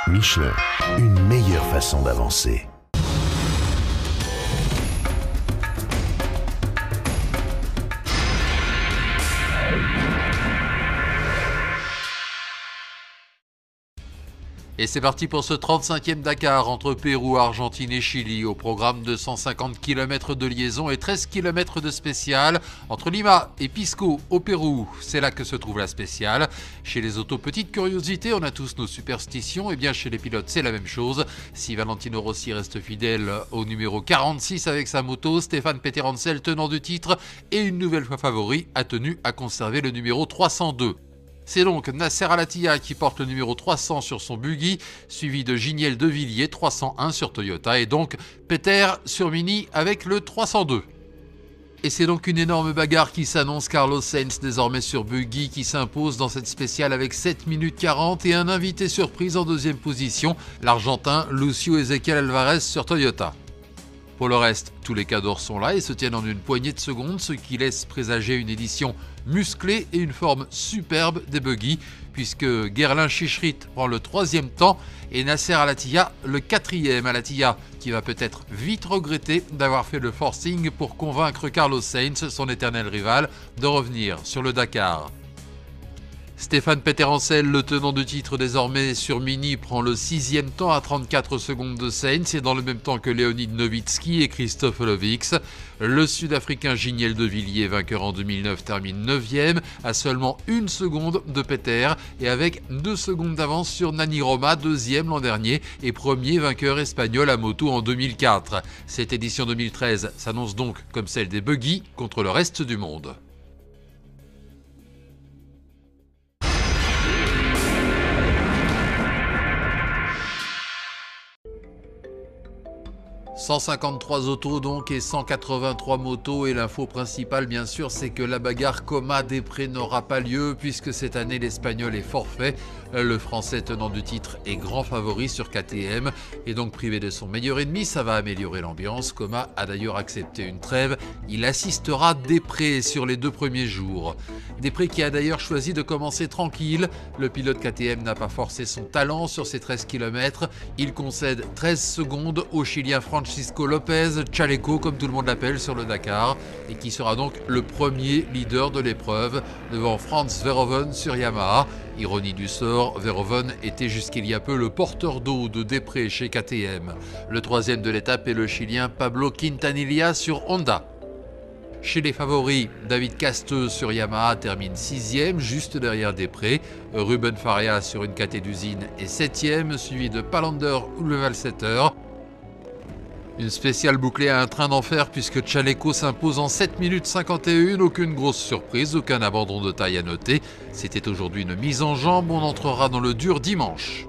Michelin, une meilleure façon d'avancer. Et c'est parti pour ce 35e Dakar entre Pérou, Argentine et Chili. Au programme de 150 km de liaison et 13 km de spéciale entre Lima et Pisco au Pérou. C'est là que se trouve la spéciale. Chez les autos, petite curiosité, on a tous nos superstitions. Et bien chez les pilotes, c'est la même chose. Si Valentino Rossi reste fidèle au numéro 46 avec sa moto, Stéphane Peterhansel, tenant du titre et une nouvelle fois favori, a tenu à conserver le numéro 302. C'est donc Nasser Al-Attiyah qui porte le numéro 300 sur son buggy, suivi de Giniel Devilliers 301 sur Toyota et donc Peter sur Mini avec le 302. Et c'est donc une énorme bagarre qui s'annonce. Carlos Sainz désormais sur buggy qui s'impose dans cette spéciale avec 7 minutes 40 et un invité surprise en deuxième position, l'Argentin Lucio Ezequiel Alvarez sur Toyota. Pour le reste, tous les cadors sont là et se tiennent en une poignée de secondes, ce qui laisse présager une édition musclée et une forme superbe des buggy, puisque Guerlain Chichrit prend le 3e temps et Nasser Al-Attiyah le 4e. Al-Attiyah qui va peut-être vite regretter d'avoir fait le forcing pour convaincre Carlos Sainz, son éternel rival, de revenir sur le Dakar. Stéphane Peterhansel, le tenant du titre désormais sur Mini, prend le 6e temps à 34 secondes de Sainz et dans le même temps que Leonid Novitski et Christophe Lovics. Le Sud-Africain Giniel Devilliers, vainqueur en 2009, termine 9e à seulement 1 seconde de Peter et avec 2 secondes d'avance sur Nani Roma, 2e l'an dernier et premier vainqueur espagnol à moto en 2004. Cette édition 2013 s'annonce donc comme celle des buggy contre le reste du monde. 153 autos donc et 183 motos et l'info principale bien sûr c'est que la bagarre Coma-Després n'aura pas lieu puisque cette année l'Espagnol est forfait. Le Français tenant du titre est grand favori sur KTM et donc privé de son meilleur ennemi, ça va améliorer l'ambiance. Coma a d'ailleurs accepté une trêve, il assistera Després sur les 2 premiers jours. Després qui a d'ailleurs choisi de commencer tranquille, le pilote KTM n'a pas forcé son talent sur ces 13 km, il concède 13 secondes au Chilien Francisco Lopez, Chaleco comme tout le monde l'appelle sur le Dakar, et qui sera donc le premier leader de l'épreuve devant Franz Verhoeven sur Yamaha. Ironie du sort, Verhoeven était jusqu'il y a peu le porteur d'eau de Després chez KTM. Le 3e de l'étape est le Chilien Pablo Quintanilla sur Honda. Chez les favoris, David Casteux sur Yamaha termine 6e, juste derrière Després. Ruben Faria sur une KT d'usine est 7e, suivi de Palander ou le Valsetter. Une spéciale bouclée à un train d'enfer puisque Chaleco s'impose en 7 minutes 51, aucune grosse surprise, aucun abandon de taille à noter. C'était aujourd'hui une mise en jambe, on entrera dans le dur dimanche.